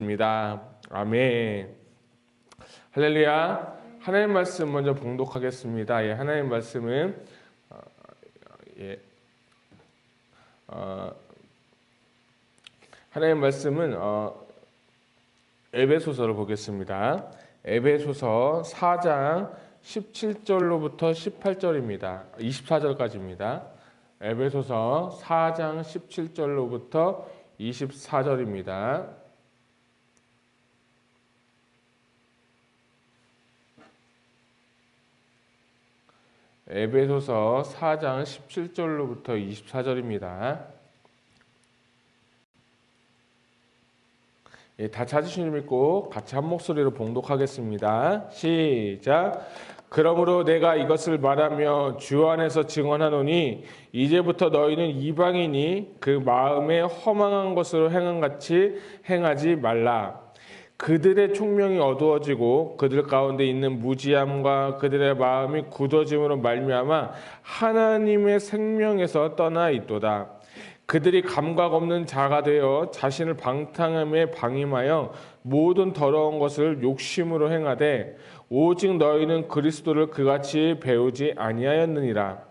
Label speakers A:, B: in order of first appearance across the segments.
A: 입니다. 아멘. 할렐루야. 하나님 말씀 먼저 봉독하겠습니다. 하나님 말씀은 하나님 말씀은 에베소서를 보겠습니다. 에베소서 4장 17절로부터 18절입니다. 24절까지입니다. 에베소서 4장 17절로부터 24절입니다. 에베소서 4장 17절로부터 24절입니다. 다 찾으신 줄 믿고 같이 한 목소리로 봉독하겠습니다. 시작. 그러므로 내가 이것을 말하며 주 안에서 증언하노니 이제부터 너희는 이방인이 그 마음에 허망한 것으로 행함같이 행하지 말라. 그들의 총명이 어두워지고 그들 가운데 있는 무지함과 그들의 마음이 굳어짐으로 말미암아 하나님의 생명에서 떠나 있도다. 그들이 감각 없는 자가 되어 자신을 방탕함에 방임하여 모든 더러운 것을 욕심으로 행하되 오직 너희는 그리스도를 그같이 배우지 아니하였느니라.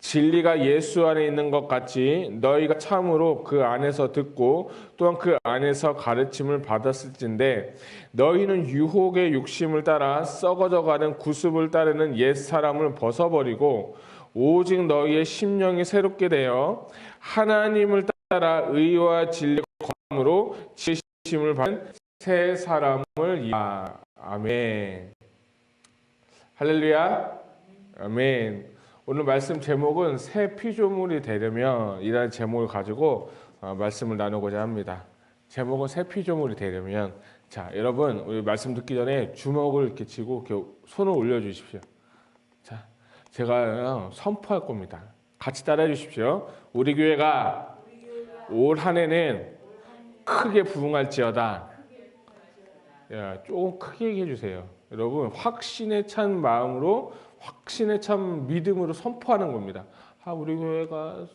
A: 진리가 예수 안에 있는 것 같이 너희가 참으로 그 안에서 듣고 또한 그 안에서 가르침을 받았을진데 너희는 유혹의 욕심을 따라 썩어져가는 구습을 따르는 옛사람을 벗어버리고 오직 너희의 심령이 새롭게 되어 하나님을 따라 의와 진리의 검으로 지으심을 받은 새 사람을 아멘. 할렐루야. 아멘. 오늘 말씀 제목은 새 피조물이 되려면 이라는 제목을 가지고 말씀을 나누고자 합니다. 제목은 새 피조물이 되려면. 자, 여러분 우리 말씀 듣기 전에 주먹을 이렇게 쥐고 이렇게 손을 올려주십시오. 자, 제가 선포할 겁니다. 같이 따라해 주십시오. 우리 교회가 올 한 해는 크게 부흥할지어다. 야, 조금 크게 얘기해 주세요. 여러분 확신에 찬 마음으로 확신에 찬 믿음으로 선포하는 겁니다. 우리 교회가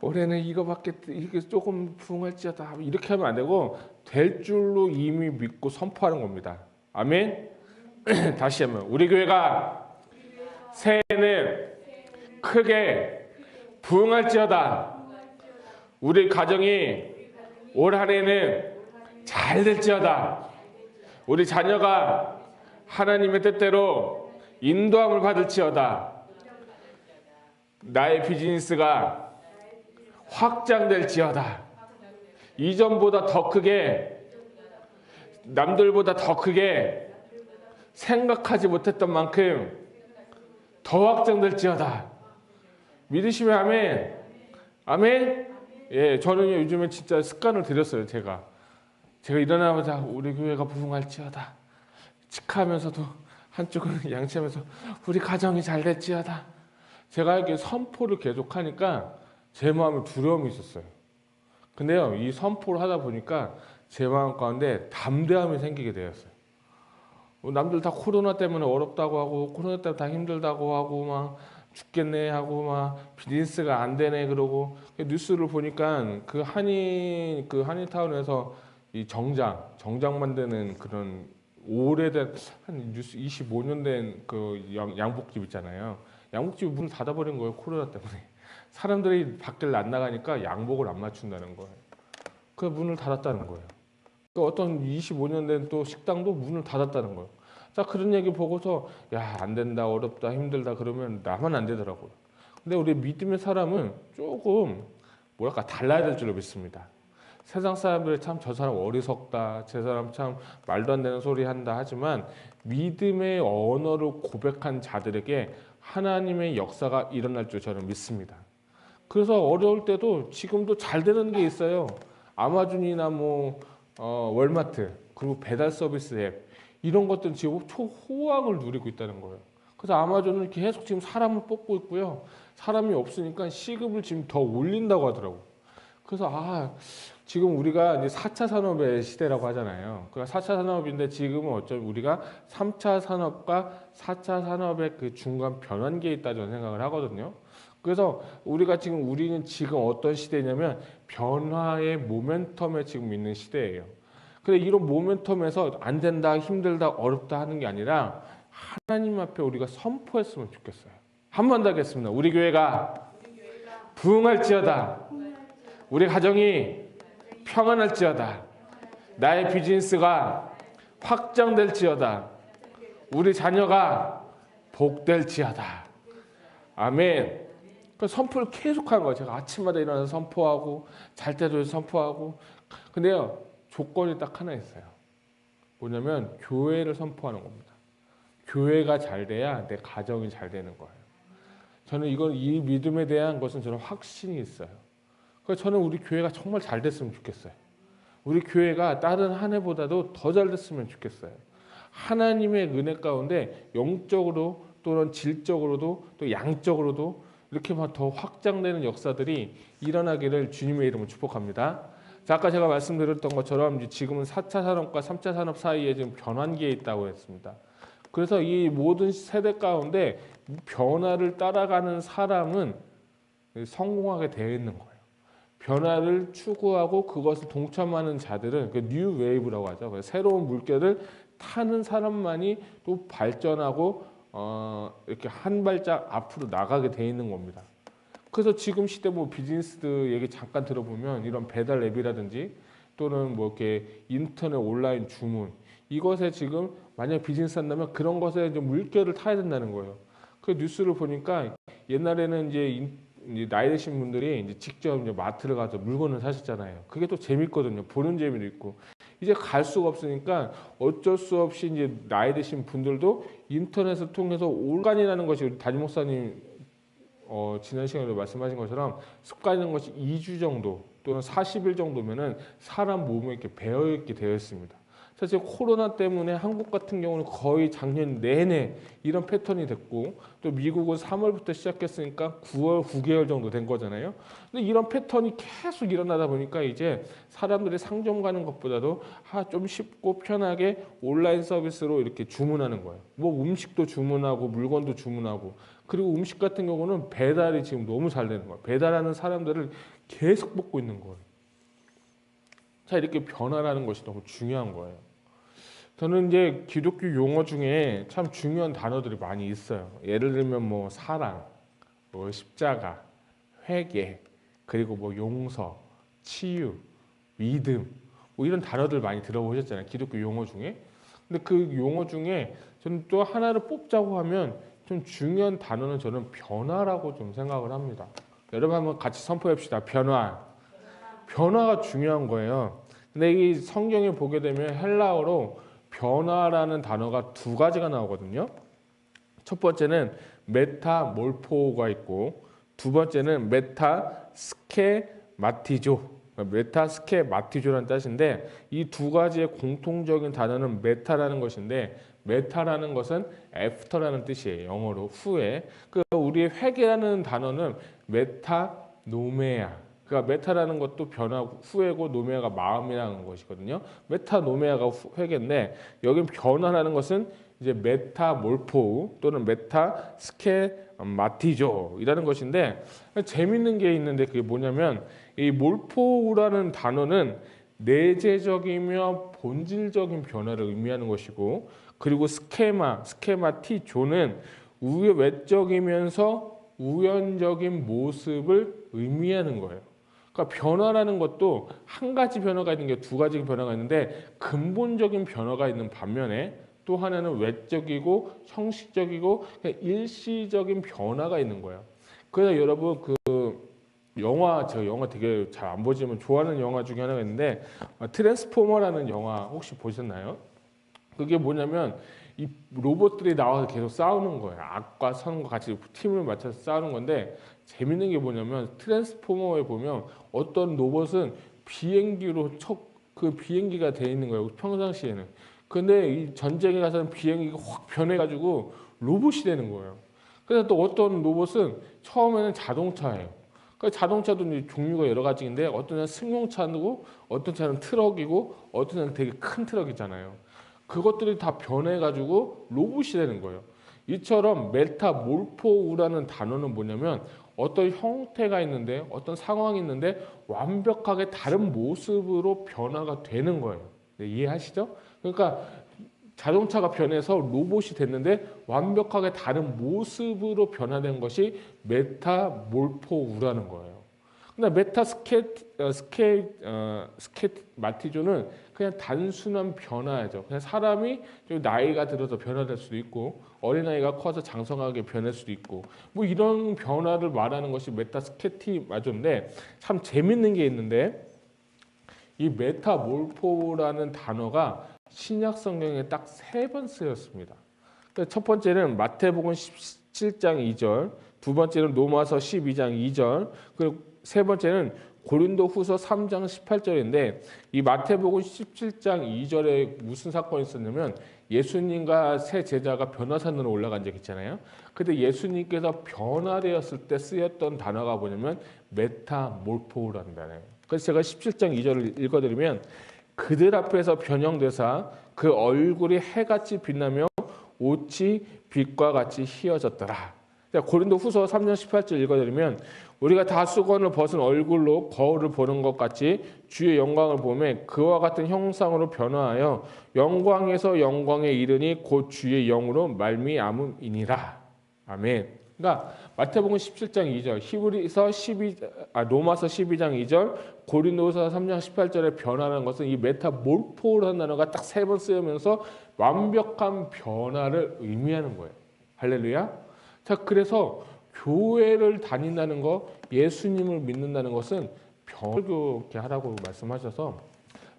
A: 올해는 이게 조금 부흥할지어다. 이렇게 하면 안 되고 될 줄로 이미 믿고 선포하는 겁니다. 아멘. 다시 한번 우리 교회가 새해는 크게 부흥할지어다. 우리 가정이 올 한 해는 잘 될지어다. 우리 자녀가 하나님의 뜻대로 인도함을 받을지어다. 나의 비즈니스가 확장될지어다. 이전보다 더 크게, 남들보다 더 크게 생각하지 못했던 만큼 더 확장될지어다. 믿으시면 아멘. 아멘. 예, 저는 요즘에 진짜 습관을 들였어요. 제가 일어나자마자 우리 교회가 부흥할지어다. 축하하면서도 한쪽은 양치하면서 우리 가정이 잘 될지어다. 제가 이렇게 선포를 계속하니까 제 마음에 두려움이 있었어요. 근데요, 이 선포를 하다 보니까 제 마음 가운데 담대함이 생기게 되었어요. 남들 다 코로나 때문에 어렵다고 하고 코로나 때문에 다 힘들다고 하고 막 죽겠네 하고 막 비즈니스가 안 되네 그러고 뉴스를 보니까 그 한인타운에서 이 정장 만드는 그런 오래된 한 25년 된 그 양복집 있잖아요. 양복집이 문을 닫아버린 거예요. 코로나 때문에. 사람들이 밖을 안 나가니까 양복을 안 맞춘다는 거예요. 그 문을 닫았다는 거예요. 또 어떤 25년 된 또 식당도 문을 닫았다는 거예요. 자, 그런 얘기 보고서 야, 안 된다, 어렵다, 힘들다 그러면 나만 안 되더라고요. 근데 우리 믿음의 사람은 조금 뭐랄까 달라야 될 줄로 믿습니다. 세상 사람들이 참 저 사람 어리석다, 저 사람 참 말도 안 되는 소리 한다 하지만 믿음의 언어를 고백한 자들에게 하나님의 역사가 일어날 줄 저는 믿습니다. 그래서 어려울 때도 지금도 잘 되는 게 있어요. 아마존이나 월마트 그리고 배달 서비스 앱 이런 것들은 지금 초호황을 누리고 있다는 거예요. 그래서 아마존은 계속 지금 사람을 뽑고 있고요. 사람이 없으니까 시급을 지금 더 올린다고 하더라고요. 그래서 지금 우리가 이제 4차 산업의 시대라고 하잖아요. 그러니까 4차 산업인데 지금은 어쩌면 우리가 3차 산업과 4차 산업의 그 중간 변환기에 있다 저는 생각을 하거든요. 그래서 우리는 지금 어떤 시대냐면 변화의 모멘텀에 지금 있는 시대예요. 근데 이런 모멘텀에서 안 된다, 힘들다, 어렵다 하는 게 아니라 하나님 앞에 우리가 선포했으면 좋겠어요. 한 번 더 하겠습니다. 우리 교회가 부흥할지어다. 우리 가정이 평안할지어다. 나의 비즈니스가 확장될지어다. 우리 자녀가 복될지어다. 아멘. 그 선포를 계속하는 거예요. 제가 아침마다 일어나서 선포하고 잘 때도 선포하고. 근데요, 조건이 딱 하나 있어요. 뭐냐면 교회를 선포하는 겁니다. 교회가 잘 돼야 내 가정이 잘 되는 거예요. 저는 이 믿음에 대한 것은 저는 확신이 있어요. 그래서 저는 우리 교회가 정말 잘 됐으면 좋겠어요. 우리 교회가 다른 한 해보다도 더 잘 됐으면 좋겠어요. 하나님의 은혜 가운데 영적으로 또는 질적으로도 또 양적으로도 이렇게 더 확장되는 역사들이 일어나기를 주님의 이름으로 축복합니다. 자, 아까 제가 말씀드렸던 것처럼 지금은 4차 산업과 3차 산업 사이에 지금 변환기에 있다고 했습니다. 그래서 이 모든 세대 가운데 변화를 따라가는 사람은 성공하게 되어 있는 거예요. 변화를 추구하고 그것을 동참하는 자들은 뉴 웨이브라고 하죠. 새로운 물결을 타는 사람만이 또 발전하고 이렇게 한 발짝 앞으로 나가게 돼 있는 겁니다. 그래서 지금 시대 비즈니스 얘기 잠깐 들어보면 이런 배달 앱이라든지 또는 이렇게 인터넷 온라인 주문 이것에 지금 만약 비즈니스 한다면 그런 것에 이제 물결을 타야 된다는 거예요. 그 뉴스를 보니까 옛날에는 이제 나이 드신 분들이 이제 직접 이제 마트를 가서 물건을 사셨잖아요. 그게 또 재밌거든요. 보는 재미도 있고. 이제 갈 수가 없으니까 어쩔 수 없이 이제 나이 드신 분들도 인터넷을 통해서 온간이라는 것이 우리 담임 목사님 지난 시간에도 말씀하신 것처럼 습관이라는 것이 2주 정도 또는 40일 정도면은 사람 몸에 이렇게 배어 있게 되어 있습니다. 사실 코로나 때문에 한국 같은 경우는 거의 작년 내내 이런 패턴이 됐고 또 미국은 3월부터 시작했으니까 9월 9개월 정도 된 거잖아요. 근데 이런 패턴이 계속 일어나다 보니까 이제 사람들이 상점 가는 것보다도 좀 쉽고 편하게 온라인 서비스로 이렇게 주문하는 거예요. 음식도 주문하고 물건도 주문하고 그리고 음식 같은 경우는 배달이 지금 너무 잘 되는 거예요. 배달하는 사람들을 계속 뽑고 있는 거예요. 자, 이렇게 변화라는 것이 너무 중요한 거예요. 저는 이제 기독교 용어 중에 참 중요한 단어들이 많이 있어요. 예를 들면 사랑, 십자가, 회개, 그리고 용서, 치유, 믿음, 이런 단어들 많이 들어보셨잖아요. 기독교 용어 중에. 근데 그 용어 중에 저는 또 하나를 뽑자고 하면 좀 중요한 단어는 저는 변화라고 좀 생각을 합니다. 여러분 한번 같이 선포합시다. 변화. 변화가 중요한 거예요. 근데 이 성경에 보게 되면 헬라어로 변화라는 단어가 두 가지가 나오거든요. 첫 번째는 메타몰포가 있고 두 번째는 메타스케마티조. 메타스케마티조라는 뜻인데 이 두 가지의 공통적인 단어는 메타라는 것인데 메타라는 것은 애프터라는 뜻이에요. 영어로 후에. 우리의 회개라는 단어는 메타노메아. 그러니까 메타라는 것도 변화 후회고 노메아가 마음이라는 것이거든요. 메타노메아가 회개인데 여기 변화라는 것은 이제 메타몰포 또는 메타스케마티조이라는 것인데 재밌는 게 있는데 그게 뭐냐면 이 몰포라는 단어는 내재적이며 본질적인 변화를 의미하는 것이고 그리고 스케마티조는 외적이면서 우연적인 모습을 의미하는 거예요. 그러니까 변화라는 것도 한 가지 변화가 있는 게 두 가지 변화가 있는데 근본적인 변화가 있는 반면에 또 하나는 외적이고 형식적이고 일시적인 변화가 있는 거예요. 그래서 여러분 제가 영화 되게 잘 안 보지만 좋아하는 영화 중에 하나가 있는데 트랜스포머라는 영화 혹시 보셨나요? 그게 뭐냐면 이 로봇들이 나와서 계속 싸우는 거예요. 악과 선과 같이 팀을 맞춰서 싸우는 건데 재밌는 게 뭐냐면 트랜스포머에 보면 어떤 로봇은 비행기로 그 비행기가 돼 있는 거예요. 평상시에는. 근데 이 전쟁에 가서는 비행기가 확 변해가지고 로봇이 되는 거예요. 그래서 또 어떤 로봇은 처음에는 자동차예요. 그 자동차도 이제 종류가 여러 가지인데 어떤 차는 승용차고 어떤 차는 트럭이고 어떤 차는 되게 큰 트럭이잖아요. 그것들이 다 변해가지고 로봇이 되는 거예요. 이처럼 메타몰포우라는 단어는 뭐냐면 어떤 형태가 있는데 어떤 상황이 있는데 완벽하게 다른 모습으로 변화가 되는 거예요. 네, 이해하시죠? 그러니까 자동차가 변해서 로봇이 됐는데 완벽하게 다른 모습으로 변화된 것이 메타몰포우라는 거예요. 근데 스케마티존은 그냥 단순한 변화죠. 그냥 사람이 좀 나이가 들어서 변화될 수도 있고 어린아이가 커서 장성하게 변할 수도 있고 뭐 이런 변화를 말하는 것이 메타스케티마존인데 참 재밌는 게 있는데 이 메타몰포라는 단어가 신약 성경에 딱 3번 쓰였습니다. 첫 번째는 마태복음 17장 2절, 두 번째는 로마서 12장 2절, 그리고 세 번째는 고린도후서 3장 18절인데 이 마태복음 17장 2절에 무슨 사건이 있었냐면 예수님과 세 제자가 변화산으로 올라간 적 있잖아요. 근데 예수님께서 변화되었을 때 쓰였던 단어가 뭐냐면 메타몰포라는 단어예요. 그래서 제가 17장 2절을 읽어드리면 그들 앞에서 변형되사 그 얼굴이 해같이 빛나며 옷이 빛과 같이 희어졌더라. 고린도후서 3장 18절 읽어드리면 우리가 다 수건을 벗은 얼굴로 거울을 보는 것 같이 주의 영광을 보며 그와 같은 형상으로 변화하여 영광에서 영광에 이르니 곧 주의 영으로 말미암음이니라. 아멘. 그러니까 마태복음 17장 2절, 로마서 12장 2절, 고린도서 3장 18절에 변화라는 것은 이 메타몰포라는 단어가 딱 3번 쓰이면서 완벽한 변화를 의미하는 거예요. 할렐루야. 자, 그래서 교회를 다닌다는 거, 예수님을 믿는다는 것은 설교 이렇게 하라고 말씀하셔서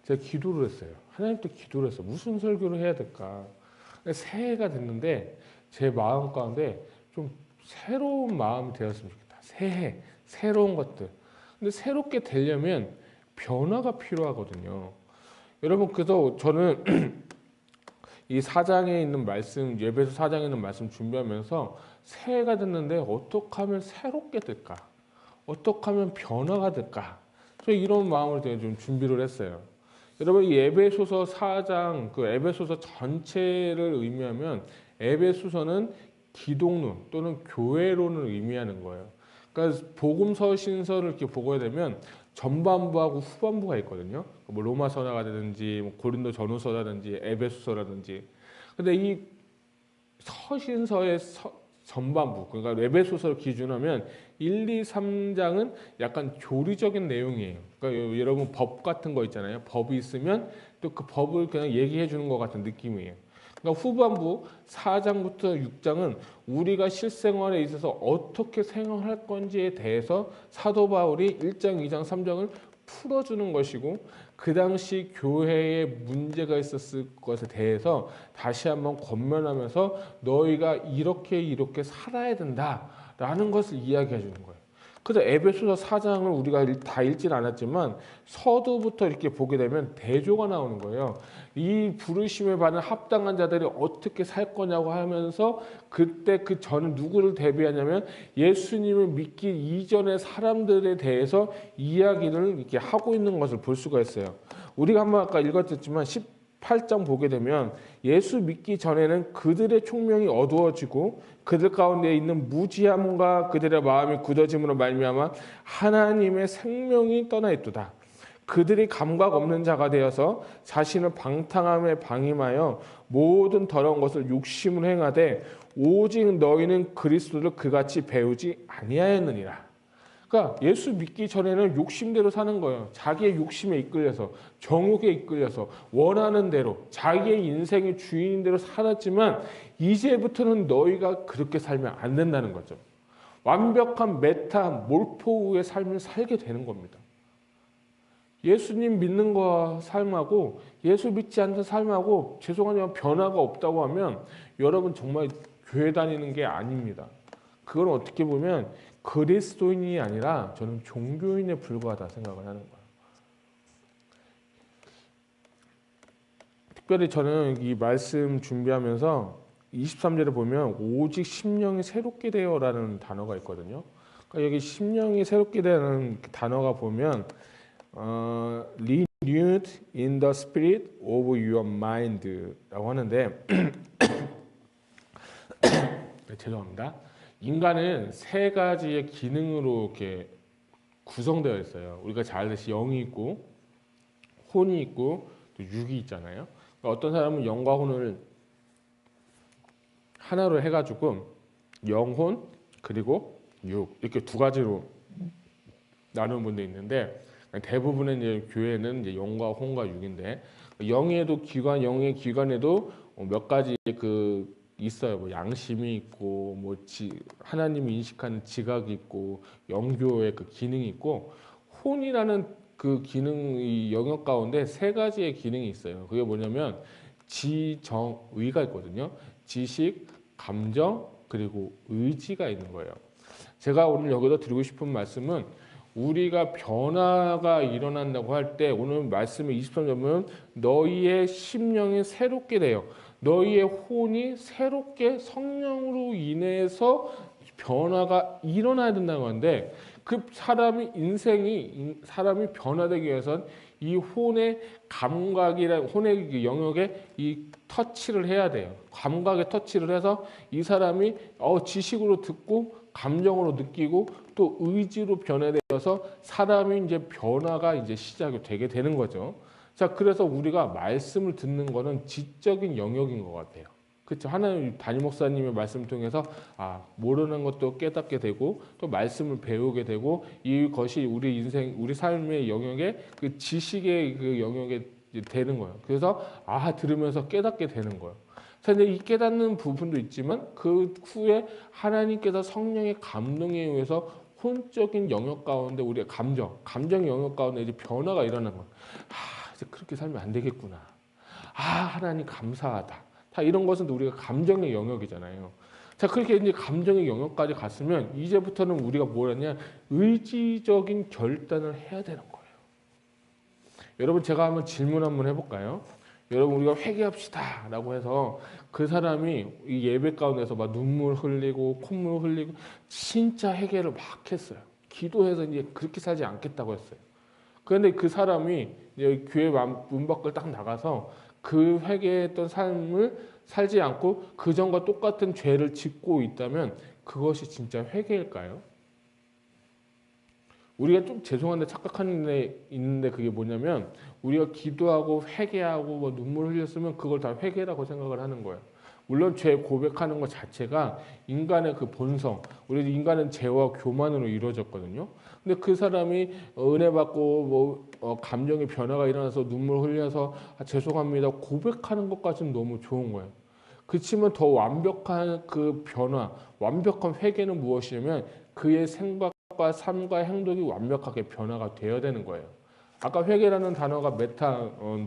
A: 제가 기도를 했어요. 하나님께 기도를 했어요. 무슨 설교를 해야 될까? 새해가 됐는데 제 마음 가운데 좀 새로운 마음이 되었으면 좋겠다. 새해, 새로운 것들. 근데 새롭게 되려면 변화가 필요하거든요. 여러분, 그래서 저는 이 4장에 있는 말씀, 예배소 4장에 있는 말씀 준비하면서 새해가 됐는데 어떻게 하면 새롭게 될까? 어떻게 하면 변화가 될까? 저 이런 마음으로 좀 준비를 했어요. 여러분, 이 에베소서 4장, 그 에베소서 전체를 의미하면 에베소서는 기독론 또는 교회론을 의미하는 거예요. 그러니까 복음서 신서를 이렇게 보게 되면 전반부하고 후반부가 있거든요. 뭐 로마서가 되든지 뭐 고린도 전후서라든지 에베소서라든지. 근데 이 서신서의 전반부, 그러니까 에베소서를 기준하면 1, 2, 3장은 약간 교리적인 내용이에요. 그러니까 여러분 법 같은 거 있잖아요. 법이 있으면 또 그 법을 그냥 얘기해 주는 것 같은 느낌이에요. 그러니까 후반부 4장부터 6장은 우리가 실생활에 있어서 어떻게 생활할 건지에 대해서 사도 바울이 1장, 2장, 3장을 풀어주는 것이고 그 당시 교회에 문제가 있었을 것에 대해서 다시 한번 권면하면서 너희가 이렇게 살아야 된다라는 것을 이야기해 주는 거예요. 그래서 에베소서 4장을 우리가 다 읽진 않았지만 서두부터 이렇게 보게 되면 대조가 나오는 거예요. 이 부르심에 받은 합당한 자들이 어떻게 살 거냐고 하면서 그때 그 저는 누구를 대비하냐면 예수님을 믿기 이전의 사람들에 대해서 이야기를 이렇게 하고 있는 것을 볼 수가 있어요. 우리가 한번 아까 읽었지만 18장 보게 되면 예수 믿기 전에는 그들의 총명이 어두워지고 그들 가운데 있는 무지함과 그들의 마음이 굳어짐으로 말미암아 하나님의 생명이 떠나 있도다. 그들이 감각 없는 자가 되어서 자신을 방탕함에 방임하여 모든 더러운 것을 욕심을 행하되 오직 너희는 그리스도를 그같이 배우지 아니하였느니라. 그러니까 예수 믿기 전에는 욕심대로 사는 거예요. 자기의 욕심에 이끌려서, 정욕에 이끌려서 원하는 대로 자기의 인생의 주인인 대로 살았지만 이제부터는 너희가 그렇게 살면 안 된다는 거죠. 완벽한 메타몰포우의 삶을 살게 되는 겁니다. 예수님 믿는 거 삶하고 예수 믿지 않는 삶하고 죄송하지만 변화가 없다고 하면 여러분 정말 교회 다니는 게 아닙니다. 그건 어떻게 보면 그리스도인이 아니라 저는 종교인에 불과하다 생각을 하는 거예요. 특별히 저는 이 말씀 준비하면서 23절에 보면 오직 심령이 새롭게 되어라는 단어가 있거든요. 그러니까 여기 심령이 새롭게 되는 단어가 보면 renewed in the spirit of your mind라고 하는데 죄송합니다. 인간은 세 가지의 기능으로 이렇게 구성되어 있어요. 우리가 잘 알듯이 영이 있고 혼이 있고 또 육이 있잖아요. 그러니까 어떤 사람은 영과 혼을 하나로 해가지고 영혼 그리고 육 이렇게 두 가지로 나누는 분도 있는데 대부분의 이제 교회는 이제 영과 혼과 육인데 영에도 기관 영의 기관에도 몇 가지 그 있어요. 뭐 양심이 있고 뭐 하나님이 인식하는 지각이 있고 영교의 그 기능이 있고 혼이라는 그 기능이 영역 가운데 세 가지의 기능이 있어요. 그게 뭐냐면 지정의가 있거든요. 지식, 감정 그리고 의지가 있는 거예요. 제가 오늘 여기서 드리고 싶은 말씀은 우리가 변화가 일어난다고 할 때 오늘 말씀의 23절은 너희의 심령이 새롭게 돼요. 너희의 혼이 새롭게 성령으로 인해서 변화가 일어나야 된다고 하는데 그 사람이 변화되기 위해선 이 혼의 감각이란 혼의 그 영역에 이 터치를 해야 돼요. 감각에 터치를 해서 이 사람이 지식으로 듣고 감정으로 느끼고 또 의지로 변화되어서 사람이 이제 변화가 이제 시작이 되게 되는 거죠. 자, 그래서 우리가 말씀을 듣는 거는 지적인 영역인 것 같아요. 그렇죠. 하나님 담임 목사님의 말씀을 통해서 모르는 것도 깨닫게 되고 또 말씀을 배우게 되고 이것이 우리 인생, 우리 삶의 영역에 그 지식의 그 영역에 되는 거예요. 그래서 들으면서 깨닫게 되는 거예요. 그런데 이 깨닫는 부분도 있지만 그 후에 하나님께서 성령의 감동에 의해서 혼적인 영역 가운데 우리의 감정 영역 가운데 이제 변화가 일어나는 거예요. 이제 그렇게 살면 안 되겠구나. 하나님 감사하다. 다 이런 것은 우리가 감정의 영역이잖아요. 자, 그렇게 이제 감정의 영역까지 갔으면 이제부터는 우리가 뭘 하냐? 의지적인 결단을 해야 되는 거예요. 여러분, 제가 한번 질문 한번 해볼까요? 여러분, 우리가 회개합시다 라고 해서 그 사람이 이 예배 가운데서 막 눈물 흘리고 콧물 흘리고 진짜 회개를 막 했어요. 기도해서 이제 그렇게 살지 않겠다고 했어요. 그런데 그 사람이 교회 문 밖을 딱 나가서 그 회개했던 삶을 살지 않고 그 전과 똑같은 죄를 짓고 있다면 그것이 진짜 회개일까요? 우리가 좀 죄송한데 착각하는 데 있는데 그게 뭐냐면 우리가 기도하고 회개하고 뭐 눈물 흘렸으면 그걸 다 회개라고 생각을 하는 거예요. 물론 죄 고백하는 것 자체가 인간의 그 본성, 우리 인간은 죄와 교만으로 이루어졌거든요. 근데 그 사람이 은혜 받고 감정의 변화가 일어나서 눈물 흘려서 죄송합니다 고백하는 것까지는 너무 좋은 거예요. 그렇지만 더 완벽한 그 변화, 완벽한 회개는 무엇이냐면 그의 생각과 삶과 행동이 완벽하게 변화가 되어야 되는 거예요. 아까 회개라는 단어가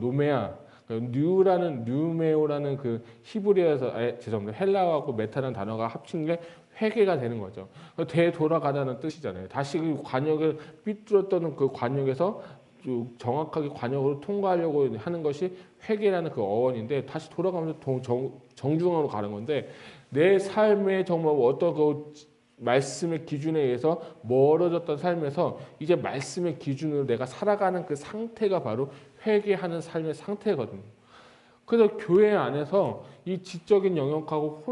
A: 노메아, 뉴메오라는 그 히브리어에서 죄송합니다. 헬라어하고 메타라는 단어가 합친 게 회개가 되는 거죠. 되돌아가다는 뜻이잖아요. 다시 그 관역을 삐뚤었던 그 관역에서 정확하게 관역으로 통과하려고 하는 것이 회개라는 그 어원인데 다시 돌아가면서 정중앙으로 가는 건데 내 삶에 정말 어떤 그 말씀의 기준에 의해서 멀어졌던 삶에서 이제 말씀의 기준으로 내가 살아가는 그 상태가 바로 회개하는 삶의 상태거든요. 그래서 교회 안에서 이 지적인 영역하고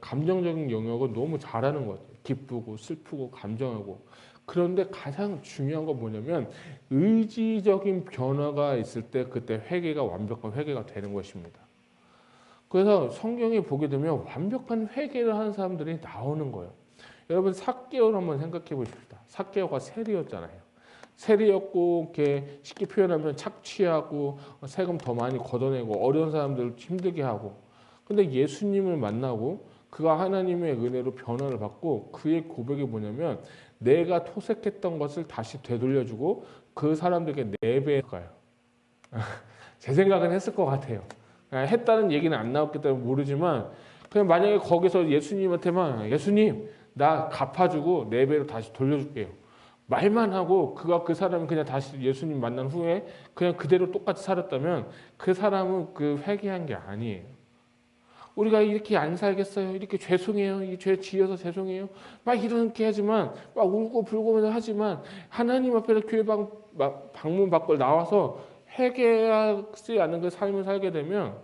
A: 감정적인 영역을 너무 잘하는 것 같아요. 기쁘고 슬프고 감정하고. 그런데 가장 중요한 건 뭐냐면 의지적인 변화가 있을 때 그때 회개가 완벽한 회개가 되는 것입니다. 그래서 성경에 보게 되면 완벽한 회개를 하는 사람들이 나오는 거예요. 여러분 삭개오를 한번 생각해 보십시다. 삭개오가 세리였잖아요. 세리였고 이렇게 쉽게 표현하면 착취하고 세금 더 많이 걷어내고 어려운 사람들을 힘들게 하고 근데 예수님을 만나고 그가 하나님의 은혜로 변화를 받고 그의 고백이 뭐냐면 내가 토색했던 것을 다시 되돌려주고 그 사람들에게 4배 가요. 제 생각은 했을 것 같아요. 했다는 얘기는 안 나왔기 때문에 모르지만 그냥 만약에 거기서 예수님한테만 예수님 나 갚아주고 4배로 다시 돌려줄게요. 말만 하고 그 사람이 그냥 다시 예수님 만난 후에 그냥 그대로 똑같이 살았다면 그 사람은 그 회개한 게 아니에요. 우리가 이렇게 안 살겠어요. 이렇게 죄송해요. 이 죄 지어서 죄송해요. 막 이렇게 하지만 막 울고 불고 하지만 하나님 앞에서 교회 방문 밖을 나와서 회개하지 않는 그 삶을 살게 되면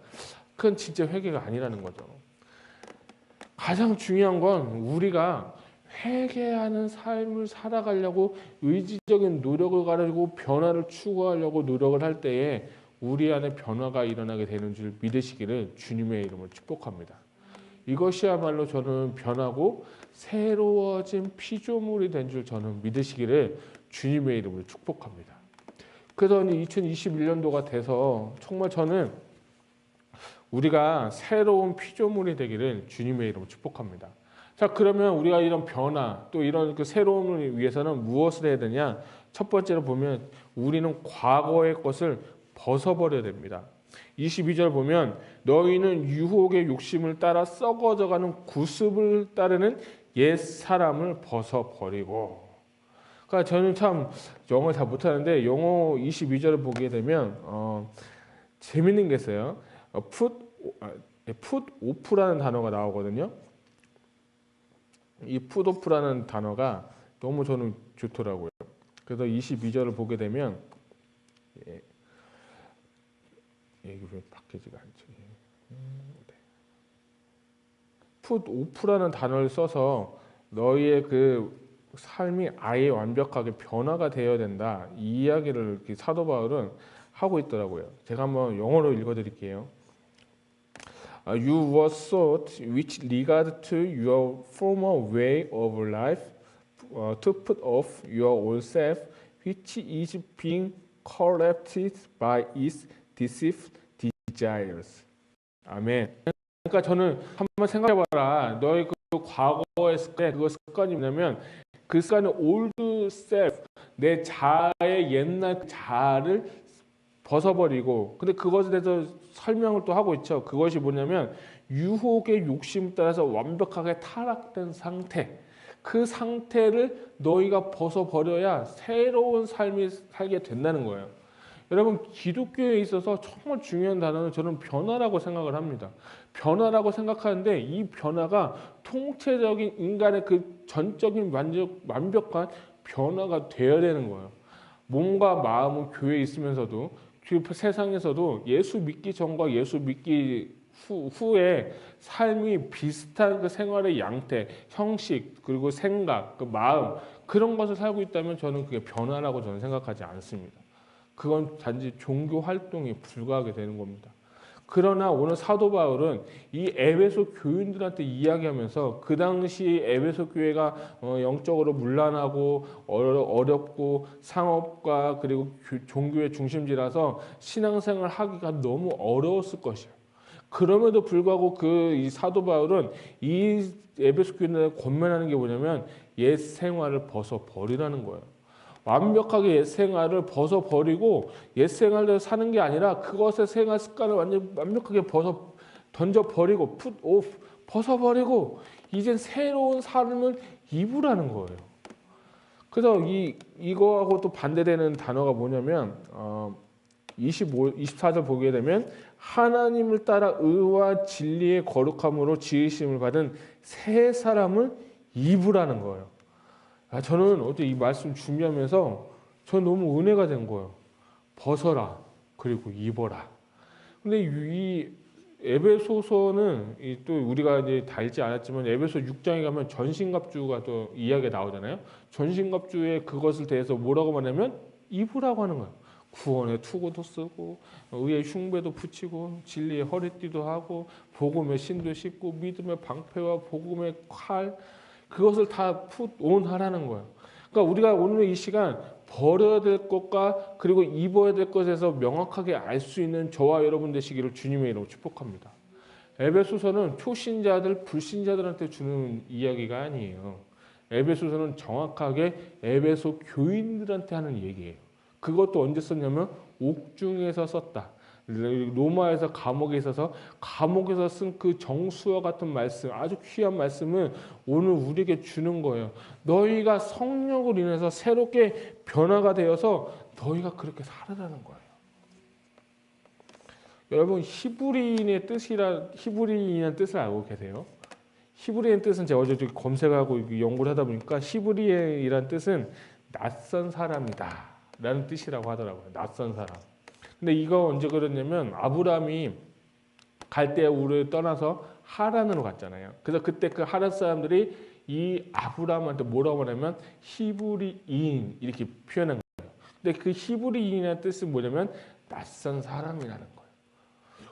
A: 그건 진짜 회개가 아니라는 거죠. 가장 중요한 건 우리가 회개하는 삶을 살아가려고 의지적인 노력을 가지고 변화를 추구하려고 노력을 할 때에 우리 안에 변화가 일어나게 되는 줄 믿으시기를 주님의 이름으로 축복합니다. 이것이야말로 저는 변하고 새로워진 피조물이 된 줄 저는 믿으시기를 주님의 이름으로 축복합니다. 그래서 2021년도가 돼서 정말 저는 우리가 새로운 피조물이 되기를 주님의 이름으로 축복합니다. 자, 그러면 우리가 이런 변화 또 이런 그 새로움을 위해서는 무엇을 해야 되냐? 첫 번째로 보면 우리는 과거의 것을 벗어버려야 됩니다. 22절 보면 너희는 유혹의 욕심을 따라 썩어져가는 구습을 따르는 옛 사람을 벗어버리고. 그러니까 저는 참 영어 잘 못하는데 영어 22절을 보게 되면 재밌는 게 있어요. put off라는 단어가 나오거든요. 이 put off라는 단어가 너무 저는 좋더라고요. 그래서 22절을 보게 되면 이게 왜 바뀌지가 않죠? put off라는 단어를 써서 너희의 그 삶이 아예 완벽하게 변화가 되어야 된다. 이 이야기를 사도 바울은 하고 있더라고요. 제가 한번 영어로 읽어드릴게요. You were taught with regard to your former way of life to put off your old self, which is being corrupted by its deceitful desires. 아멘. 그러니까 저는 한번 생각해봐라. 너의 그 과거의 습관, 그 습관이 뭐냐면 그 습관은 old self, 내 자아의 옛날 자아를 벗어버리고, 근데 그것에 대해서 설명을 또 하고 있죠. 그것이 뭐냐면 유혹의 욕심 따라서 완벽하게 타락된 상태, 그 상태를 너희가 벗어버려야 새로운 삶이 살게 된다는 거예요. 여러분, 기독교에 있어서 정말 중요한 단어는 저는 변화라고 생각을 합니다. 변화라고 생각하는데 이 변화가 통체적인 인간의 그 전적인 완벽한 변화가 되어야 되는 거예요. 몸과 마음은 교회에 있으면서도 그 세상에서도 예수 믿기 전과 예수 믿기 후에 삶이 비슷한 그 생활의 양태, 형식, 그리고 생각, 그 마음, 그런 것을 살고 있다면 저는 그게 변화라고 저는 생각하지 않습니다. 그건 단지 종교 활동에 불과하게 되는 겁니다. 그러나 오늘 사도 바울은 이 에베소 교인들한테 이야기하면서 그 당시 에베소 교회가 영적으로 문란하고 어렵고 상업과 그리고 종교의 중심지라서 신앙생활을 하기가 너무 어려웠을 것이에요. 그럼에도 불구하고 이 사도 바울은 이 에베소 교인들을 권면하는 게 뭐냐면 옛 생활을 벗어버리라는 거예요. 완벽하게 옛 생활을 벗어버리고 옛 생활대로 사는 게 아니라 그것의 생활 습관을 완벽하게 던져버리고 put off, 벗어버리고 이젠 새로운 삶을 입으라는 거예요. 그래서 이거하고 또 반대되는 단어가 뭐냐면 24절 보게 되면 하나님을 따라 의와 진리의 거룩함으로 지으심을 받은 새 사람을 입으라는 거예요. 저는 어제 이 말씀 준비하면서 저는 너무 은혜가 된 거예요. 벗어라, 그리고 입어라. 근데 이 에베소서는 또 우리가 이제 다 읽지 않았지만 에베소 6장에 가면 전신갑주가 또 이야기가 나오잖아요. 전신갑주에 그것을 대해서 뭐라고 말하냐면 입으라고 하는 거예요. 구원의 투구도 쓰고 의의 흉배도 붙이고 진리의 허리띠도 하고 복음의 신도 씻고 믿음의 방패와 복음의 칼, 그것을 다 put on 하라는 거예요. 그러니까 우리가 오늘 이 시간 버려야 될 것과 그리고 입어야 될 것에서 명확하게 알 수 있는 저와 여러분 되시기를 주님의 이름으로 축복합니다. 에베소서는 초신자들, 불신자들한테 주는 이야기가 아니에요. 에베소서는 정확하게 에베소 교인들한테 하는 얘기예요. 그것도 언제 썼냐면 옥중에서 썼다. 로마에서 감옥에 있어서 감옥에서 쓴 그 정수와 같은 말씀, 아주 귀한 말씀을 오늘 우리에게 주는 거예요. 너희가 성령으로 인해서 새롭게 변화가 되어서 너희가 그렇게 살아라는 거예요. 여러분, 히브리인의 뜻을 알고 계세요? 히브리인 뜻은 제가 어제 검색하고 연구를 하다 보니까 히브리인이란 뜻은 낯선 사람이다 라는 뜻이라고 하더라고요. 낯선 사람. 근데 이거 언제 그랬냐면 아브라함이 갈대아 우르를 떠나서 하란으로 갔잖아요. 그래서 그때 그 하란 사람들이 이 아브라함한테 뭐라고 하냐면 히브리인 이렇게 표현한 거예요. 근데 그 히브리인이라는 뜻은 뭐냐면 낯선 사람이라는 거예요.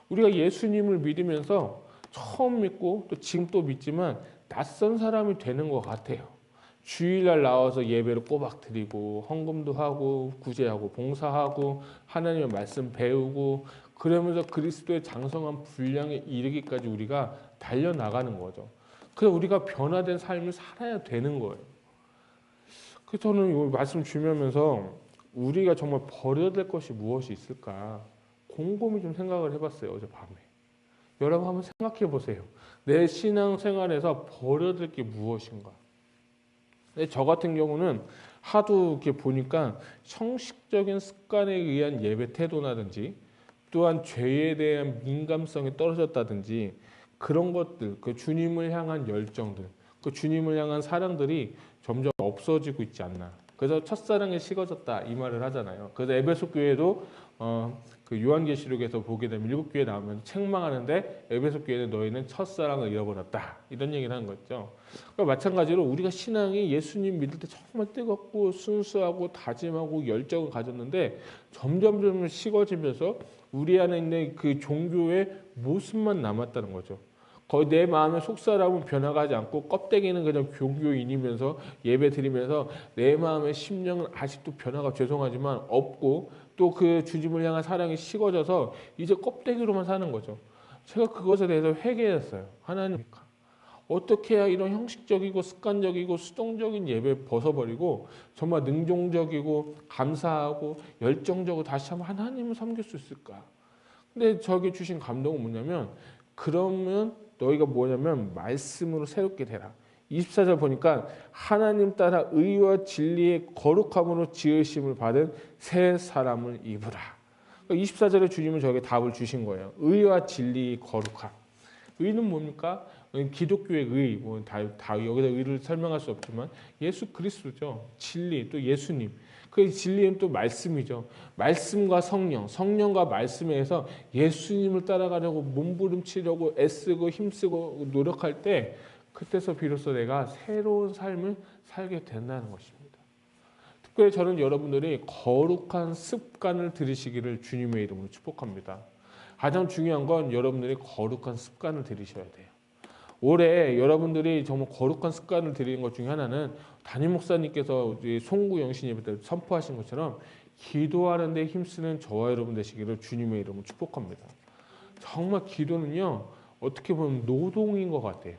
A: 우리가 예수님을 믿으면서 처음 믿고 또 지금 또 믿지만 낯선 사람이 되는 것 같아요. 주일날 나와서 예배를 꼬박 드리고 헌금도 하고 구제하고 봉사하고 하나님의 말씀 배우고 그러면서 그리스도의 장성한 분량에 이르기까지 우리가 달려나가는 거죠. 그래서 우리가 변화된 삶을 살아야 되는 거예요. 그래서 저는 이 말씀 주면서 우리가 정말 버려야 될 것이 무엇이 있을까 곰곰이 좀 생각을 해봤어요. 어젯밤에. 여러분 한번 생각해 보세요. 내 신앙생활에서 버려야 될 게 무엇인가. 저 같은 경우는 하도 이렇게 보니까 형식적인 습관에 의한 예배 태도라든지 또한 죄에 대한 민감성이 떨어졌다든지 그런 것들, 그 주님을 향한 열정들, 그 주님을 향한 사랑들이 점점 없어지고 있지 않나. 그래서 첫사랑이 식어졌다 이 말을 하잖아요. 그래서 에베소 교회도 그 요한계시록에서 보게 되면 7교회 나오면 책망하는데 에베소 교회는 너희는 첫사랑을 잃어버렸다 이런 얘기를 하는 거죠. 그러니까 마찬가지로 우리가 신앙이 예수님 믿을 때 정말 뜨겁고 순수하고 다짐하고 열정을 가졌는데 점점 식어지면서 우리 안에 있는 그 종교의 모습만 남았다는 거죠. 거의 내 마음의 속사람은 변화가지 않고 껍데기는 그냥 종교인이면서 예배 드리면서 내 마음의 심령은 아직도 변화가 죄송하지만 없고 또 그 주님을 향한 사랑이 식어져서 이제 껍데기로만 사는 거죠. 제가 그것에 대해서 회개했어요. 하나님 어떻게 해야 이런 형식적이고 습관적이고 수동적인 예배 벗어버리고 정말 능동적이고 감사하고 열정적으로 다시 한번 하나님을 섬길 수 있을까? 근데 저에게 주신 감동은 뭐냐면 그러면 너희가 뭐냐면 말씀으로 새롭게 되라. 24절 보니까 하나님 따라 의와 진리의 거룩함으로 지으심을 받은 새 사람을 입으라. 24절에 주님은 저에게 답을 주신 거예요. 의와 진리의 거룩함. 의는 뭡니까? 기독교의 의, 다 여기서 의를 설명할 수 없지만 예수 그리스도죠. 진리, 또 예수님. 그 진리는 또 말씀이죠. 말씀과 성령, 성령과 말씀에 의해서 예수님을 따라가려고 몸부림치려고 애쓰고 힘쓰고 노력할 때 그때서 비로소 내가 새로운 삶을 살게 된다는 것입니다. 특별히 저는 여러분들이 거룩한 습관을 들이시기를 주님의 이름으로 축복합니다. 가장 중요한 건 여러분들이 거룩한 습관을 들이셔야 돼요. 올해 여러분들이 정말 거룩한 습관을 들이는 것 중에 하나는 담임 목사님께서 송구 영신 예배 때 선포하신 것처럼 기도하는 데 힘쓰는 저와 여러분 되시기를 주님의 이름으로 축복합니다. 정말 기도는요 어떻게 보면 노동인 것 같아요.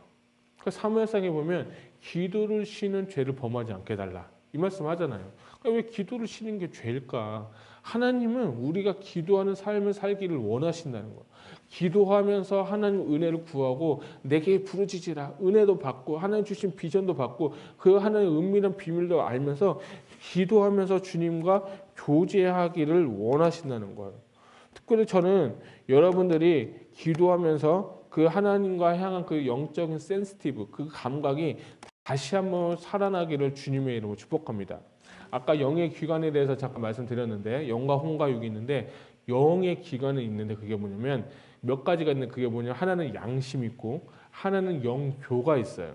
A: 그러니까 사무엘상에 보면 기도를 쉬는 죄를 범하지 않게 해달라 이 말씀 하잖아요. 그러니까 왜 기도를 쉬는 게 죄일까? 하나님은 우리가 기도하는 삶을 살기를 원하신다는 거예요. 기도하면서 하나님 은혜를 구하고 내게 부르짖으라 은혜도 받고 하나님 주신 비전도 받고 그 하나님의 은밀한 비밀도 알면서 기도하면서 주님과 교제하기를 원하신다는 거예요. 특별히 저는 여러분들이 기도하면서 그 하나님과 향한 그 영적인 센시티브 그 감각이 다시 한번 살아나기를 주님의 이름으로 축복합니다. 아까 영의 기관에 대해서 잠깐 말씀드렸는데 영과 혼과 육이 있는데 영의 기관이 있는데 그게 뭐냐면 몇 가지가 있는데 그게 뭐냐면 하나는 양심이 있고 하나는 영교가 있어요.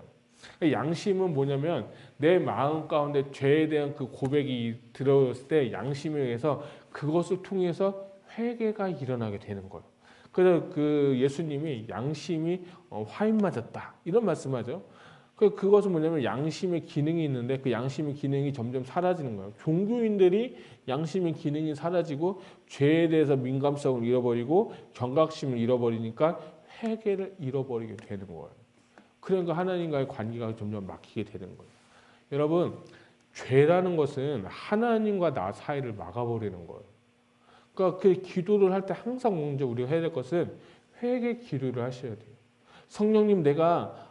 A: 양심은 뭐냐면 내 마음 가운데 죄에 대한 그 고백이 들어왔을 때 양심에 의해서 그것을 통해서 회개가 일어나게 되는 거예요. 그래서 그 예수님이 양심이 화인 맞았다 이런 말씀하죠. 그것은 뭐냐면 양심의 기능이 있는데 그 양심의 기능이 점점 사라지는 거예요. 종교인들이 양심의 기능이 사라지고 죄에 대해서 민감성을 잃어버리고 경각심을 잃어버리니까 회개를 잃어버리게 되는 거예요. 그러니까 하나님과의 관계가 점점 막히게 되는 거예요. 여러분 죄라는 것은 하나님과 나 사이를 막아버리는 거예요. 그러니까 그 기도를 할 때 항상 먼저 우리가 해야 될 것은 회개 기도를 하셔야 돼요. 성령님 내가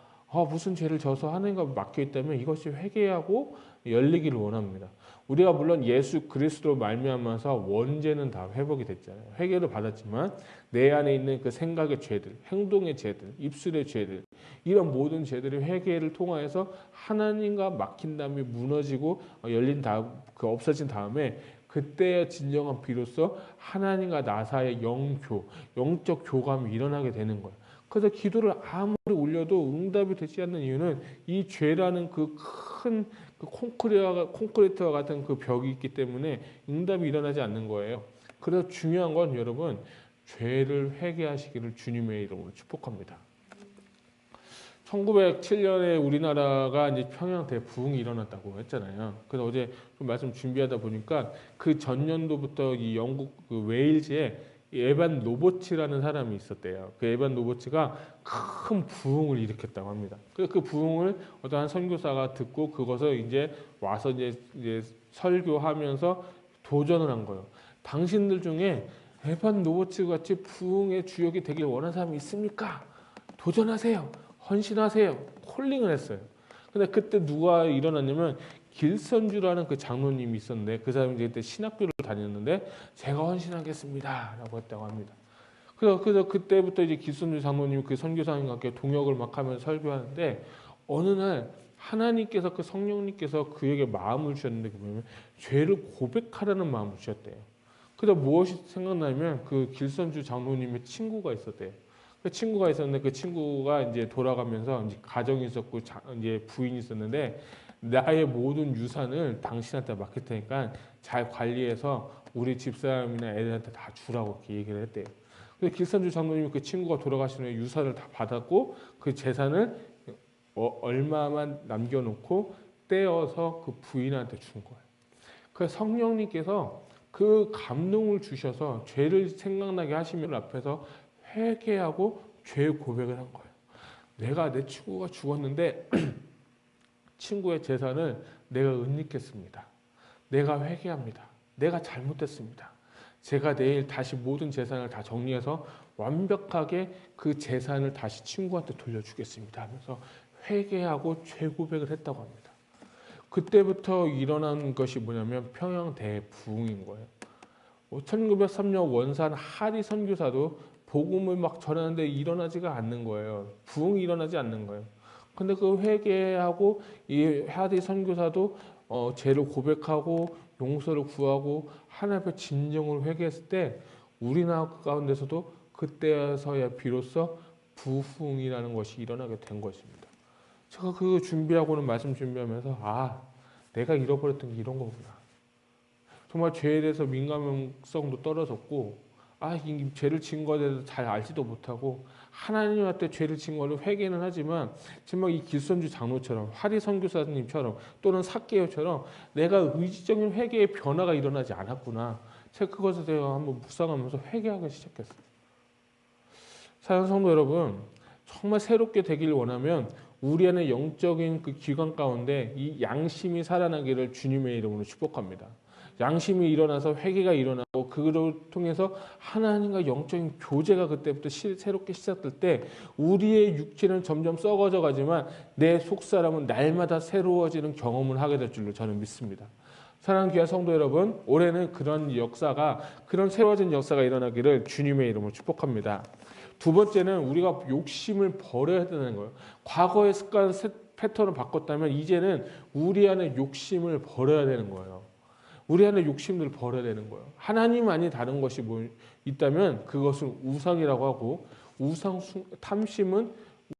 A: 무슨 죄를 져서 하나님과 막혀 있다면 이것이 회개하고 열리기를 원합니다. 우리가 물론 예수 그리스도로 말미암아서 원죄는 다 회복이 됐잖아요. 회개를 받았지만 내 안에 있는 그 생각의 죄들, 행동의 죄들, 입술의 죄들 이런 모든 죄들이 회개를 통하여서 하나님과 막힌 다음에 무너지고 열린 다음 그 없어진 다음에 그때야 진정한 비로소 하나님과 나 사이의 영적 교감이 일어나게 되는 거예요. 그래서 기도를 아무리 올려도 응답이 되지 않는 이유는 이 죄라는 그 큰 콘크리트와 같은 그 벽이 있기 때문에 응답이 일어나지 않는 거예요. 그래서 중요한 건 여러분, 죄를 회개하시기를 주님의 이름으로 축복합니다. 1907년에 우리나라가 이제 평양 대부흥이 일어났다고 했잖아요. 그래서 어제 좀 말씀 준비하다 보니까 그 전년도부터 이 영국 그 웨일즈에 에반 로버츠라는 사람이 있었대요. 그 에반 로버츠가 큰 부흥을 일으켰다고 합니다. 그 부흥을 어떤 한 선교사가 듣고 그것을 이제 와서 이제 설교하면서 도전을 한 거예요. 당신들 중에 에반 로버츠 같이 부흥의 주역이 되길 원하는 사람이 있습니까? 도전하세요. 헌신하세요. 콜링을 했어요. 근데 그때 누가 일어났냐면 길선주라는 그 장로님이 있었는데 그 사람이 그때 신학교를 다녔는데 제가 헌신하겠습니다라고 했다고 합니다. 그래서 그때부터 이제 길선주 장로님이 그 선교사님과 함께 동역을 막 하면서 설교하는데 어느 날 하나님께서 그 성령님께서 그에게 마음을 주셨는데 그 뭐냐면 죄를 고백하라는 마음을 주셨대요. 그래서 무엇이 생각나면 그 길선주 장로님의 친구가 있었대요. 그 친구가 있었는데 그 친구가 이제 돌아가면서 이제 가정이 있었고 이제 부인이 있었는데 나의 모든 유산을 당신한테 맡길 테니까 잘 관리해서 우리 집사람이나 애들한테 다 주라고 이렇게 얘기를 했대요. 그래서 길선주 장로님이 그 친구가 돌아가신 후에 유산을 다 받았고 그 재산을 얼마만 남겨놓고 떼어서 그 부인한테 준 거예요. 그래서 성령님께서 그 감동을 주셔서 죄를 생각나게 하시면 앞에서 회개하고 죄 고백을 한 거예요. 내가 내 친구가 죽었는데 친구의 재산을 내가 은닉했습니다. 내가 회개합니다. 내가 잘못했습니다. 제가 내일 다시 모든 재산을 다 정리해서 완벽하게 그 재산을 다시 친구한테 돌려주겠습니다 하면서 회개하고 죄 고백을 했다고 합니다. 그때부터 일어난 것이 뭐냐면 평양 대부흥인 거예요. 1903년 원산 하리 선교사도 복음을 막 전하는데 일어나지가 않는 거예요. 부흥이 일어나지 않는 거예요. 근데 그 회개하고 이 하리 선교사도 죄를 고백하고 용서를 구하고 하나님 앞에 진정을 회개했을 때 우리나라 가운데서도 그때서야 비로소 부흥이라는 것이 일어나게 된 것입니다. 제가 그 준비하고는 말씀 준비하면서 내가 잃어버렸던 게 이런 거구나. 정말 죄에 대해서 민감성도 떨어졌고 이 죄를 지은 것에 대해서 잘 알지도 못하고 하나님한테 죄를 지은 거를 회개는 하지만 정말 이 길선주 장로처럼 하리 선교사님처럼 또는 삭개오처럼 내가 의지적인 회개의 변화가 일어나지 않았구나. 제가 그것에 대해 한번 묵상하면서 회개하기 시작했어요. 사랑하는 성도 여러분, 정말 새롭게 되길 원하면 우리 안에 영적인 그 기관 가운데 이 양심이 살아나기를 주님의 이름으로 축복합니다. 양심이 일어나서 회개가 일어나고 그걸 통해서 하나님과 영적인 교제가 그때부터 새롭게 시작될 때 우리의 육체는 점점 썩어져 가지만 내 속사람은 날마다 새로워지는 경험을 하게 될 줄로 저는 믿습니다. 사랑하는 귀한 성도 여러분, 올해는 그런 새로워진 역사가 일어나기를 주님의 이름으로 축복합니다. 두 번째는 우리가 욕심을 버려야 되는 거예요. 과거의 습관 패턴을 바꿨다면 이제는 우리 안에 욕심을 버려야 되는 거예요. 우리 안에 욕심을 버려야 되는 거예요. 하나님 아닌 다른 것이 뭐 있다면 그것은 우상이라고 하고 탐심은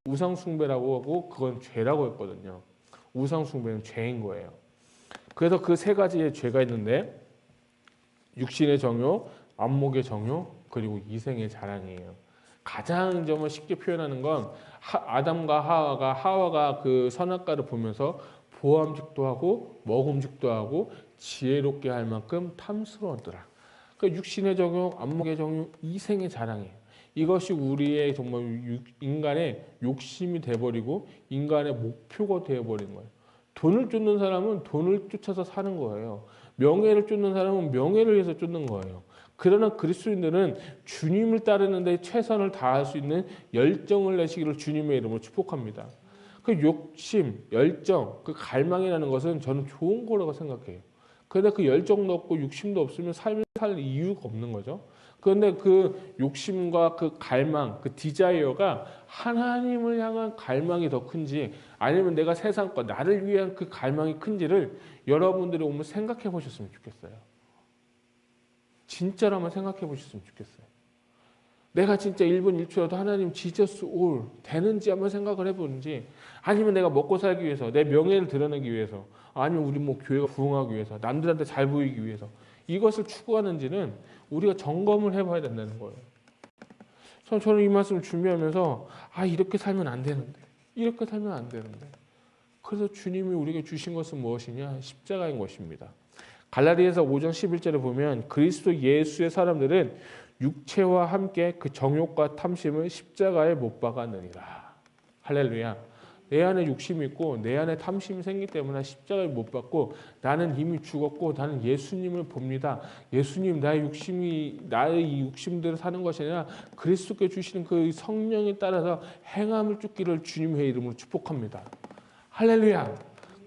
A: 우상숭배라고 하고 그건 죄라고 했거든요. 우상숭배는 죄인 거예요. 그래서 그 세 가지의 죄가 있는데 육신의 정욕, 안목의 정욕, 그리고 이생의 자랑이에요. 가장 좀 쉽게 표현하는 건 아담과 하와가 그 선악과를 보면서 보암직도 하고 먹음직도 하고 지혜롭게 할 만큼 탐스러웠더라. 그러니까 육신의 정욕, 안목의 정욕, 이생의 자랑이에요. 이것이 우리의 정말 인간의 욕심이 돼버리고 인간의 목표가 되어버린 거예요. 돈을 쫓는 사람은 돈을 쫓아서 사는 거예요. 명예를 쫓는 사람은 명예를 위해서 쫓는 거예요. 그러나 그리스도인들은 주님을 따르는 데 최선을 다할 수 있는 열정을 내시기를 주님의 이름으로 축복합니다. 그 욕심, 열정, 그 갈망이라는 것은 저는 좋은 거라고 생각해요. 그런데 그 열정도 없고 욕심도 없으면 삶을 살 이유가 없는 거죠. 그런데 그 욕심과 그 갈망, 그 디자이어가 하나님을 향한 갈망이 더 큰지 아니면 내가 세상 것, 나를 위한 그 갈망이 큰지를 여러분들이 오늘 생각해 보셨으면 좋겠어요. 진짜로 한번 생각해 보셨으면 좋겠어요. 내가 진짜 1분 1초라도 하나님 지저스 올 되는지 한번 생각을 해보는지, 아니면 내가 먹고 살기 위해서, 내 명예를 드러내기 위해서, 아니면 우리 뭐 교회가 부흥하기 위해서, 남들한테 잘 보이기 위해서 이것을 추구하는지는 우리가 점검을 해봐야 된다는 거예요. 저는 이 말씀을 준비하면서 이렇게 살면 안 되는데, 이렇게 살면 안 되는데, 그래서 주님이 우리에게 주신 것은 무엇이냐? 십자가인 것입니다. 갈라디아서 5장 11절에 보면 그리스도 예수의 사람들은 육체와 함께 그 정욕과 탐심을 십자가에 못 박았느니라. 할렐루야. 내 안에 욕심이 있고 내 안에 탐심이 생기기 때문에 십자가에 못 박고, 나는 이미 죽었고 나는 예수님을 봅니다. 예수님, 나의 이 욕심대로 사는 것이 아니라 그리스도께 주시는 그 성령에 따라서 행함을 쫓기를 주님의 이름으로 축복합니다. 할렐루야.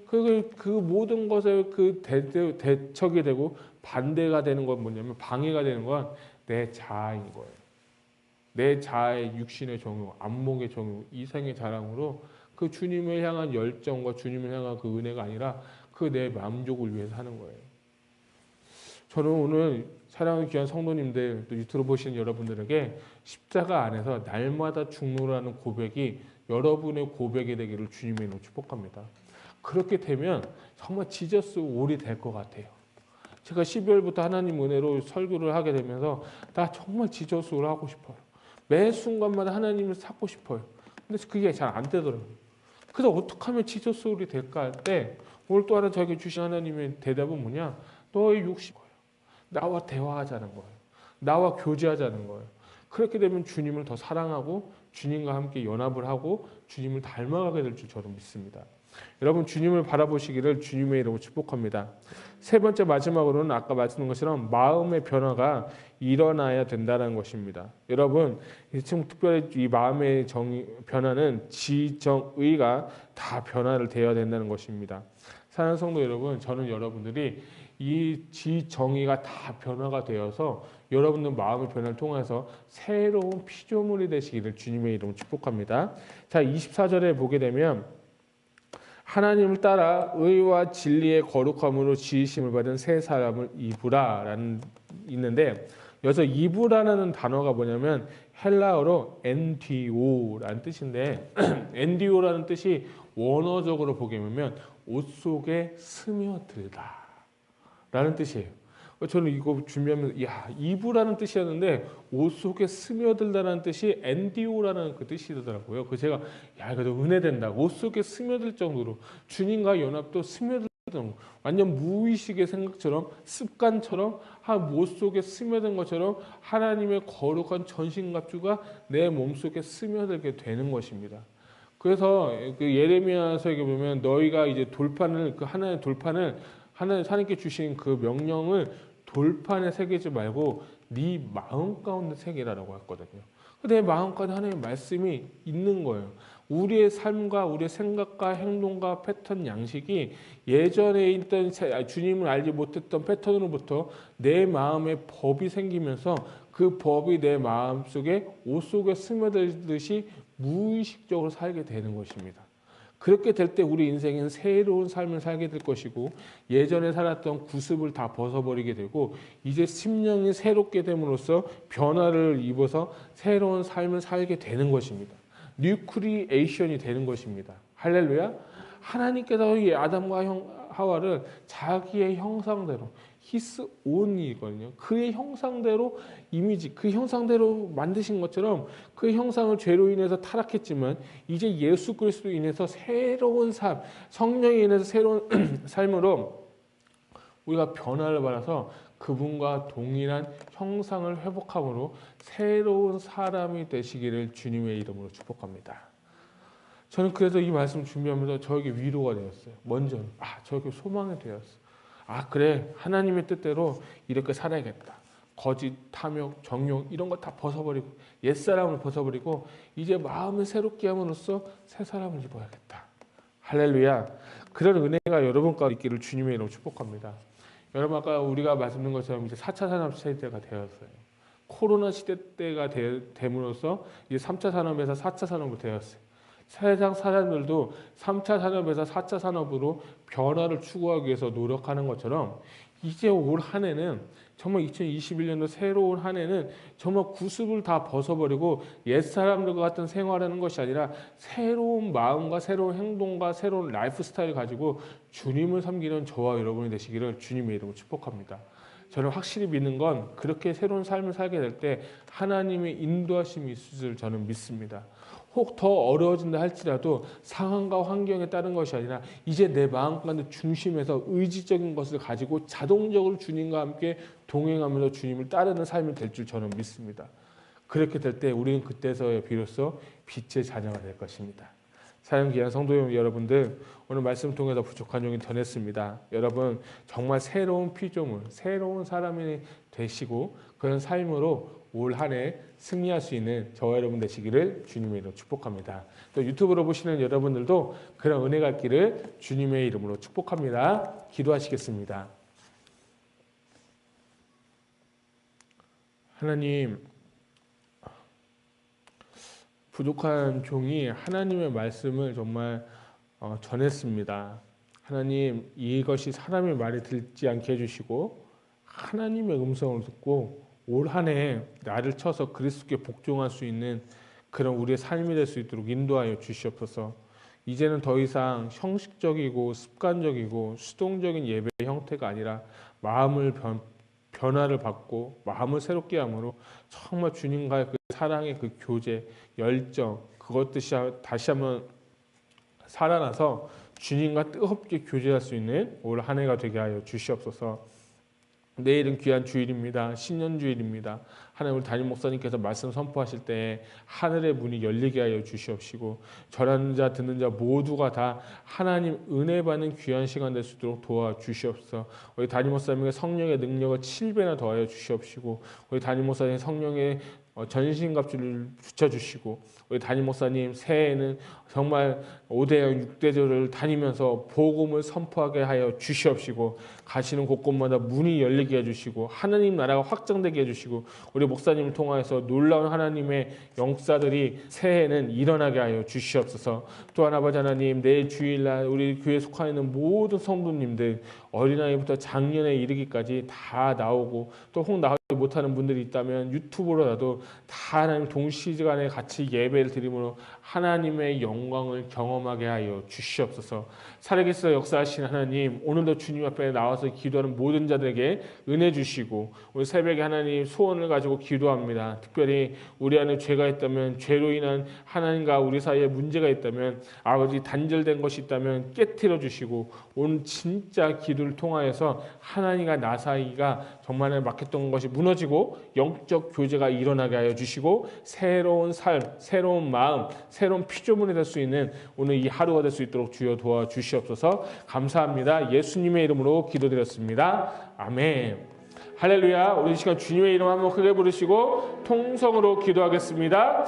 A: 그 모든 것에 그 대척이 되고 반대가 되는 건 뭐냐면, 방해가 되는 건 내 자아인 거예요. 내 자아의 육신의 정욕, 안목의 정욕, 이생의 자랑으로 그 주님을 향한 열정과 주님을 향한 그 은혜가 아니라 그 내 만족을 위해서 하는 거예요. 저는 오늘 사랑하는 귀한 성도님들, 또 유튜브 보시는 여러분들에게 십자가 안에서 날마다 죽노라는 고백이 여러분의 고백이 되기를 주님의 이름으로 축복합니다. 그렇게 되면 정말 지저스 올이 될 것 같아요. 제가 12월부터 하나님 은혜로 설교를 하게 되면서 나 정말 지저스 올 하고 싶어요. 매 순간마다 하나님을 찾고 싶어요. 근데 그게 잘 안 되더라고요. 그래서 어떻게 하면 지저스 올이 될까 할 때, 오늘 또 하나 저에게 주신 하나님의 대답은 뭐냐? 너의 육신 거예요. 나와 대화하자는 거예요. 나와 교제하자는 거예요. 그렇게 되면 주님을 더 사랑하고 주님과 함께 연합을 하고 주님을 닮아가게 될 줄 저는 믿습니다. 여러분, 주님을 바라보시기를 주님의 이름으로 축복합니다. 세 번째, 마지막으로는 아까 말씀드린 것처럼 마음의 변화가 일어나야 된다는 것입니다. 여러분, 지금 특별히 이 마음의 변화는 지정의가 다 변화를 되어야 된다는 것입니다. 사랑하는 성도 여러분, 저는 여러분들이 이 지정의가 다 변화가 되어서 여러분들 마음의 변화를 통해서 새로운 피조물이 되시기를 주님의 이름으로 축복합니다. 자, 24절에 보게 되면 하나님을 따라 의와 진리의 거룩함으로 지으심을 받은 새 사람을 입으라라는 있는데, 여기서 입으라는 단어가 뭐냐면 헬라어로 엔디오라는 뜻인데 엔디오라는 뜻이 원어적으로 보게 되면 옷 속에 스며들다라는 뜻이에요. 저는 이거 준비하면서 입으라는 뜻이었는데 옷 속에 스며들다라는 뜻이 엔디오라는 그 뜻이더라고요. 그래서 제가 이거 은혜된다. 옷 속에 스며들 정도로 주님과 연합도 스며들 정도로, 완전 무의식의 생각처럼 습관처럼 옷 속에 스며든 것처럼 하나님의 거룩한 전신갑주가 내 몸속에 스며들게 되는 것입니다. 그래서 그 예레미야서에 보면 너희가 이제 돌판을, 그 하나의 돌판을 하나님께 주신 그 명령을 돌판에 새기지 말고 네 마음 가운데 새기라라고 했거든요. 내 마음 가운데 하나님의 말씀이 있는 거예요. 우리의 삶과 우리의 생각과 행동과 패턴 양식이 예전에 있던 주님을 알지 못했던 패턴으로부터 내 마음에 법이 생기면서 그 법이 내 마음속에 옷 속에 스며들듯이 무의식적으로 살게 되는 것입니다. 그렇게 될 때 우리 인생은 새로운 삶을 살게 될 것이고, 예전에 살았던 구습을 다 벗어버리게 되고 이제 심령이 새롭게 됨으로써 변화를 입어서 새로운 삶을 살게 되는 것입니다. 뉴크리에이션이 되는 것입니다. 할렐루야. 하나님께서 이 아담과 하와를 자기의 형상대로, His own이거든요. 그의 형상대로 이미지, 그 형상대로 만드신 것처럼 그 형상을 죄로 인해서 타락했지만 이제 예수 그리스도로 인해서 새로운 삶, 성령에 인해서 새로운 삶으로 우리가 변화를 받아서 그분과 동일한 형상을 회복함으로 새로운 사람이 되시기를 주님의 이름으로 축복합니다. 저는 그래서 이 말씀 준비하면서 저에게 위로가 되었어요. 먼저 저에게 소망이 되었어요. 그래, 하나님의 뜻대로 이렇게 살아야겠다. 거짓, 탐욕, 정욕 이런 거 다 벗어버리고 옛사람을 벗어버리고 이제 마음을 새롭게 함으로써 새 사람을 입어야겠다. 할렐루야. 그런 은혜가 여러분 가운데 있기를 주님의 이름으로 축복합니다. 여러분, 아까 우리가 말씀드린 것처럼 이제 4차 산업 시대가 되었어요. 코로나 시대 때가 됨으로써 이제 3차 산업에서 4차 산업으로 되었어요. 세상 사람들도 3차 산업에서 4차 산업으로 변화를 추구하기 위해서 노력하는 것처럼 이제 올 한 해는 정말 2021년도 새로운 한 해는 정말 구습을 다 벗어버리고 옛 사람들과 같은 생활하는 것이 아니라 새로운 마음과 새로운 행동과 새로운 라이프 스타일을 가지고 주님을 섬기는 저와 여러분이 되시기를 주님의 이름으로 축복합니다. 저는 확실히 믿는 건 그렇게 새로운 삶을 살게 될 때 하나님의 인도하심이 있을 줄 저는 믿습니다. 혹 더 어려워진다 할지라도 상황과 환경에 따른 것이 아니라 이제 내 마음 가운데 중심에서 의지적인 것을 가지고 자동적으로 주님과 함께 동행하면서 주님을 따르는 삶이 될 줄 저는 믿습니다. 그렇게 될 때 우리는 그때서야 비로소 빛의 자녀가 될 것입니다. 사랑 귀한 성도 여러분들, 오늘 말씀 통해서 부족한 종이 전했습니다. 여러분 정말 새로운 피조물, 새로운 사람이 되시고 그런 삶으로 올 한 해 승리할 수 있는 저와 여러분 되시기를 주님의 이름으로 축복합니다. 또 유튜브로 보시는 여러분들도 그런 은혜가 있기를 주님의 이름으로 축복합니다. 기도하시겠습니다. 하나님, 부족한 종이 하나님의 말씀을 정말 전했습니다. 하나님, 이것이 사람의 말이 듣지 않게 해주시고 하나님의 음성을 듣고 올 한 해 나를 쳐서 그리스도께 복종할 수 있는 그런 우리의 삶이 될 수 있도록 인도하여 주시옵소서. 이제는 더 이상 형식적이고 습관적이고 수동적인 예배 형태가 아니라 마음을 변화를 받고 마음을 새롭게 함으로 정말 주님과의 그 사랑의 그 교제, 열정, 그것듯이 다시 한번 살아나서 주님과 뜨겁게 교제할 수 있는 올 한 해가 되게 하여 주시옵소서. 내일은 귀한 주일입니다. 신년주일입니다. 하나님, 우리 담임 목사님께서 말씀 선포하실 때 하늘의 문이 열리게 하여 주시옵시고 전하는 자 듣는 자 모두가 다 하나님 은혜 받는 귀한 시간 될 수 있도록 도와주시옵소서. 우리 담임 목사님의 성령의 능력을 7배나 더하여 주시옵시고 우리 담임 목사님 성령의 전신갑주를 붙여주시고 우리 담임 목사님 새해에는 정말 5대영 6대조를 다니면서 복음을 선포하게 하여 주시옵시고 가시는 곳곳마다 문이 열리게 해주시고 하나님 나라가 확장되게 해주시고 우리 목사님을 통하여서 놀라운 하나님의 역사들이 새해에는 일어나게 하여 주시옵소서. 또한 아버지 하나님, 내일 주일날 우리 교회에 속하여 있는 모든 성도님들 어린아이부터 작년에 이르기까지 다 나오고 또 혹 나오지 못하는 분들이 있다면 유튜브로라도 다 하나님 동시간에 같이 예배를 드림으로 하나님의 영광을 경험하게 하여 주시옵소서. 살아계셔 역사하신 하나님, 오늘도 주님 앞에 나와서 기도하는 모든 자들에게 은혜 주시고 오늘 새벽에 하나님 소원을 가지고 기도합니다. 특별히 우리 안에 죄가 있다면 죄로 인한 하나님과 우리 사이에 문제가 있다면 아버지 단절된 것이 있다면 깨트려 주시고 오늘 진짜 기도를 통하여서 하나님과 나 사이가 정말 막혔던 것이 무너지고 영적 교제가 일어나게 하여 주시고 새로운 삶, 새로운 마음, 새로운 피조물이 될 수 있는 오늘 이 하루가 될 수 있도록 주여 도와주시옵소서. 감사합니다. 예수님의 이름으로 기도드렸습니다. 아멘. 할렐루야. 우리 이 시간 주님의 이름 한번 크게 부르시고 통성으로 기도하겠습니다.